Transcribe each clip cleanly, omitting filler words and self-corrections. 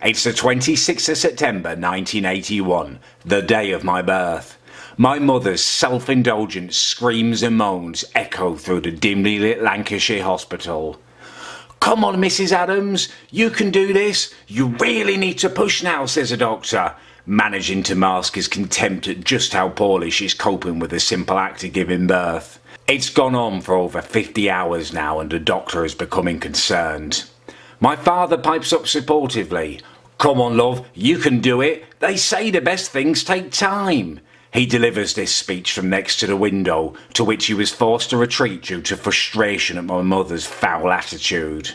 It's the 26th of September 1981, the day of my birth. My mother's self-indulgent screams and moans echo through the dimly lit Lancashire hospital. "Come on, Mrs. Adams, you can do this. You really need to push now," says the doctor, managing to mask his contempt at just how poorly she's coping with the simple act of giving birth. It's gone on for over 50 hours now and the doctor is becoming concerned. My father pipes up supportively. "Come on, love, you can do it. They say the best things take time." He delivers this speech from next to the window, to which he was forced to retreat due to frustration at my mother's foul attitude.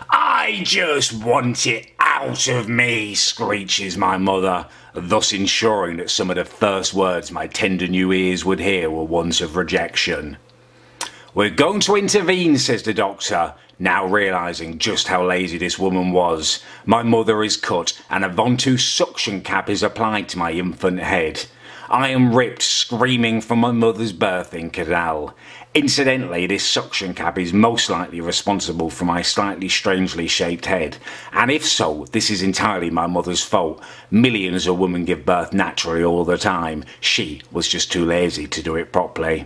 "I just want it out of me," screeches my mother, thus ensuring that some of the first words my tender new ears would hear were ones of rejection. "We're going to intervene," says the doctor, now realising just how lazy this woman was. My mother is cut and a Ventouse suction cap is applied to my infant head. I am ripped screaming from my mother's birthing canal. Incidentally, this suction cap is most likely responsible for my slightly strangely shaped head, and if so, this is entirely my mother's fault. Millions of women give birth naturally all the time. She was just too lazy to do it properly.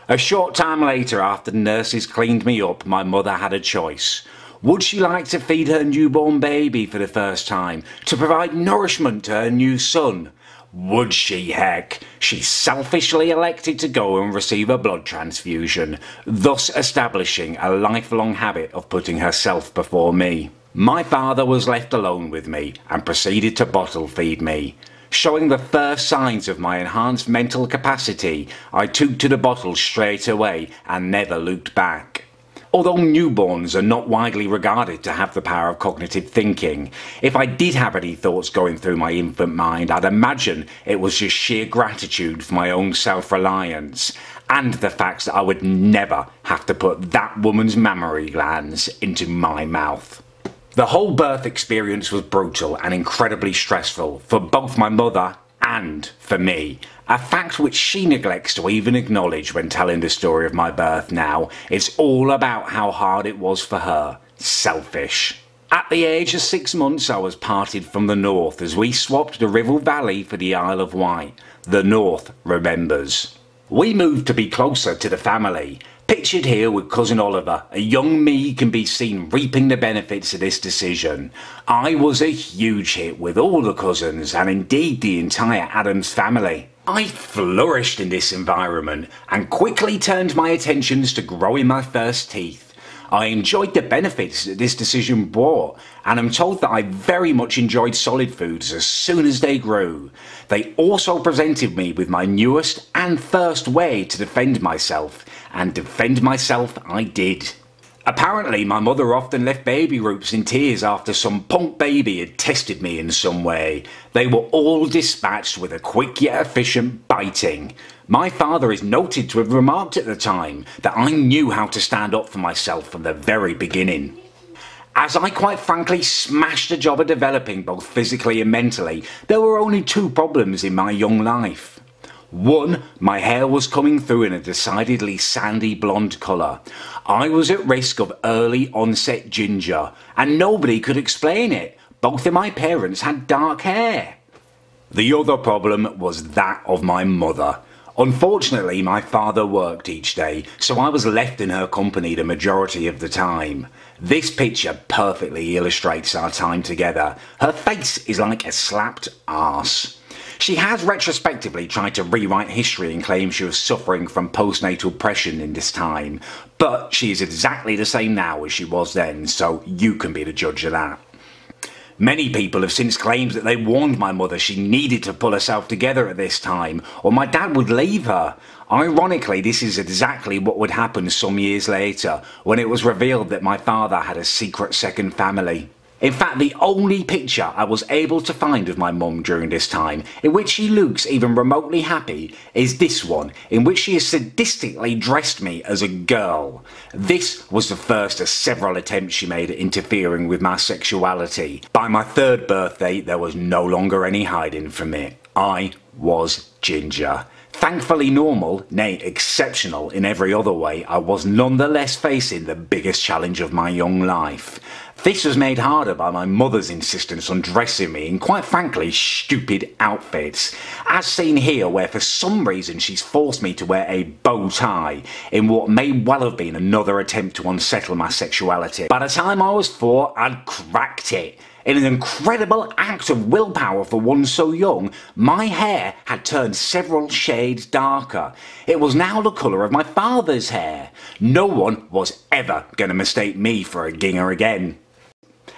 A short time later, after the nurses cleaned me up, my mother had a choice. Would she like to feed her newborn baby for the first time, to provide nourishment to her new son? Would she, heck? She selfishly elected to go and receive a blood transfusion, thus establishing a lifelong habit of putting herself before me. My father was left alone with me and proceeded to bottle feed me. Showing the first signs of my enhanced mental capacity, I took to the bottle straight away and never looked back. Although newborns are not widely regarded to have the power of cognitive thinking, if I did have any thoughts going through my infant mind, I'd imagine it was just sheer gratitude for my own self-reliance, and the fact that I would never have to put that woman's mammary glands into my mouth. The whole birth experience was brutal and incredibly stressful for both my mother and for me, a fact which she neglects to even acknowledge when telling the story of my birth now. It's all about how hard it was for her. Selfish. At the age of 6 months I was parted from the north as we swapped the Ribble Valley for the Isle of Wight. The north remembers. We moved to be closer to the family. Pictured here with cousin Oliver, a young me can be seen reaping the benefits of this decision. I was a huge hit with all the cousins and indeed the entire Adams family. I flourished in this environment and quickly turned my attentions to growing my first teeth. I enjoyed the benefits that this decision brought, and I'm told that I very much enjoyed solid foods as soon as they grew. They also presented me with my newest and first way to defend myself, and defend myself I did. Apparently, my mother often left baby groups in tears after some punk baby had tested me in some way. They were all dispatched with a quick yet efficient biting. My father is noted to have remarked at the time that I knew how to stand up for myself from the very beginning. As I quite frankly smashed the job of developing both physically and mentally, there were only two problems in my young life. One, my hair was coming through in a decidedly sandy blonde colour. I was at risk of early onset ginger, and nobody could explain it. Both of my parents had dark hair. The other problem was that of my mother. Unfortunately, my father worked each day, so I was left in her company the majority of the time. This picture perfectly illustrates our time together. Her face is like a slapped arse. She has retrospectively tried to rewrite history and claim she was suffering from postnatal depression in this time, but she is exactly the same now as she was then, so you can be the judge of that. Many people have since claimed that they warned my mother she needed to pull herself together at this time, or my dad would leave her. Ironically, this is exactly what would happen some years later, when it was revealed that my father had a secret second family. In fact, the only picture I was able to find of my mum during this time, in which she looks even remotely happy, is this one, in which she has sadistically dressed me as a girl. This was the first of several attempts she made at interfering with my sexuality. By my third birthday, there was no longer any hiding from it. I was ginger. Thankfully normal, nay exceptional in every other way, I was nonetheless facing the biggest challenge of my young life. This was made harder by my mother's insistence on dressing me in, quite frankly, stupid outfits, as seen here, where for some reason she's forced me to wear a bow tie in what may well have been another attempt to unsettle my sexuality. By the time I was 4, I'd cracked it. In an incredible act of willpower for one so young, my hair had turned several shades darker. It was now the colour of my father's hair. No one was ever going to mistake me for a ginger again.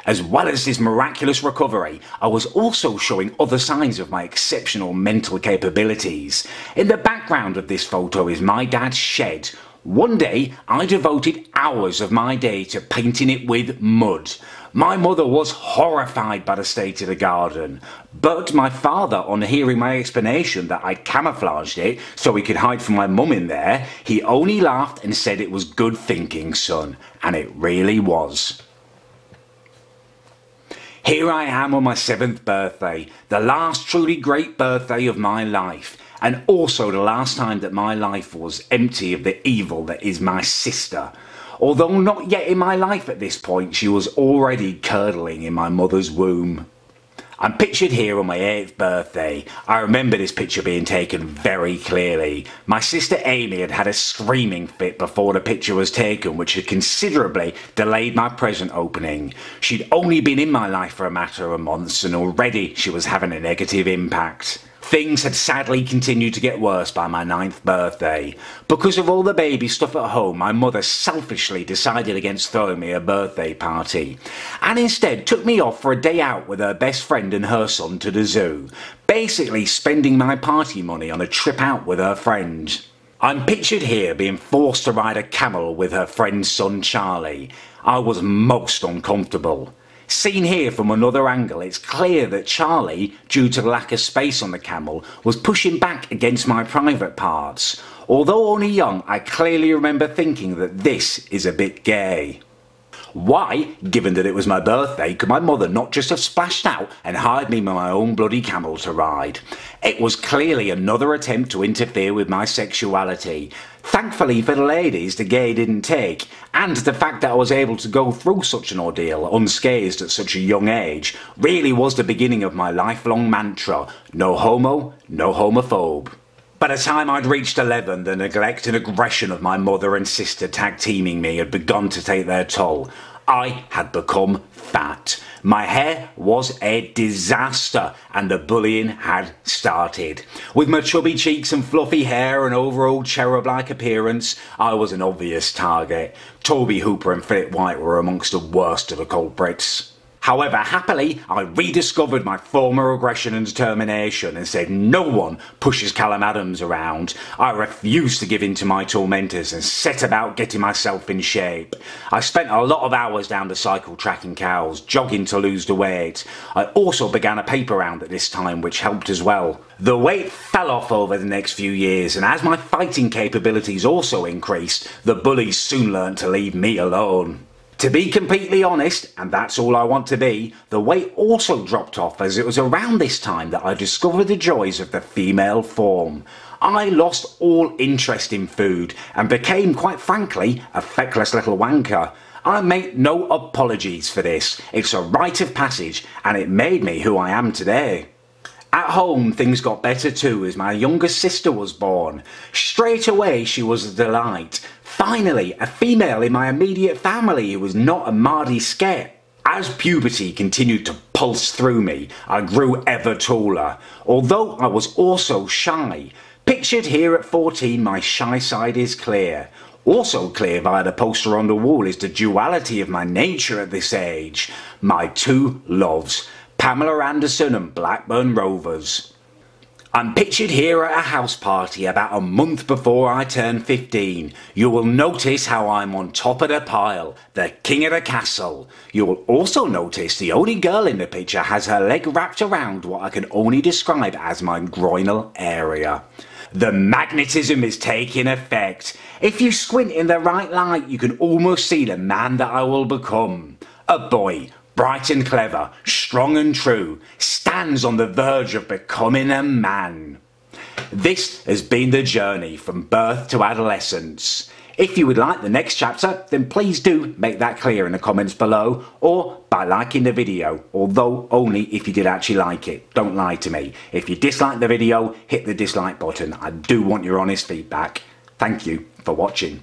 As well as this miraculous recovery, I was also showing other signs of my exceptional mental capabilities. In the background of this photo is my dad's shed. One day, I devoted hours of my day to painting it with mud. My mother was horrified by the state of the garden, but my father, on hearing my explanation that I'd camouflaged it so he could hide from my mum in there, he only laughed and said it was good thinking, son, and it really was. Here I am on my 7th birthday, the last truly great birthday of my life, and also the last time that my life was empty of the evil that is my sister. Although not yet in my life at this point, she was already curdling in my mother's womb. I'm pictured here on my 8th birthday. I remember this picture being taken very clearly. My sister Amy had had a screaming fit before the picture was taken, which had considerably delayed my present opening. She'd only been in my life for a matter of months, and already she was having a negative impact. Things had sadly continued to get worse by my 9th birthday. Because of all the baby stuff at home, my mother selfishly decided against throwing me a birthday party, and instead took me off for a day out with her best friend and her son to the zoo, basically spending my party money on a trip out with her friend. I'm pictured here being forced to ride a camel with her friend's son Charlie. I was most uncomfortable. Seen here from another angle, it's clear that Charlie, due to the lack of space on the camel, was pushing back against my private parts. Although only young, I clearly remember thinking that this is a bit gay. Why, given that it was my birthday, could my mother not just have splashed out and hired me my own bloody camel to ride? It was clearly another attempt to interfere with my sexuality. Thankfully for the ladies, the gay didn't take, and the fact that I was able to go through such an ordeal unscathed at such a young age really was the beginning of my lifelong mantra: no homo, no homophobe. By the time I'd reached 11, the neglect and aggression of my mother and sister tag-teaming me had begun to take their toll. I had become fat. My hair was a disaster, and the bullying had started. With my chubby cheeks and fluffy hair and overall cherub-like appearance, I was an obvious target. Toby Hooper and Philip White were amongst the worst of the culprits. However, happily, I rediscovered my former aggression and determination and said no one pushes Callum Adams around. I refused to give in to my tormentors and set about getting myself in shape. I spent a lot of hours down the cycle tracking cows, jogging to lose the weight. I also began a paper round at this time, which helped as well. The weight fell off over the next few years, and as my fighting capabilities also increased, the bullies soon learned to leave me alone. To be completely honest, and that's all I want to be, the weight also dropped off, as it was around this time that I discovered the joys of the female form. I lost all interest in food and became, quite frankly, a feckless little wanker. I make no apologies for this. It's a rite of passage, and it made me who I am today. At home, things got better too, as my younger sister was born. Straight away, she was a delight. Finally, a female in my immediate family who was not a Mardy Sket. As puberty continued to pulse through me, I grew ever taller, although I was also shy. Pictured here at 14, my shy side is clear. Also clear via the poster on the wall is the duality of my nature at this age. My two loves, Pamela Anderson and Blackburn Rovers. I'm pictured here at a house party about a month before I turn 15. You will notice how I'm on top of the pile, the king of the castle. You will also notice the only girl in the picture has her leg wrapped around what I can only describe as my groinal area. The magnetism is taking effect. If you squint in the right light, you can almost see the man that I will become. A boy, bright and clever, strong and true, stands on the verge of becoming a man. This has been the journey from birth to adolescence. If you would like the next chapter, then please do make that clear in the comments below, or by liking the video, although only if you did actually like it. Don't lie to me. If you dislike the video, hit the dislike button. I do want your honest feedback. Thank you for watching.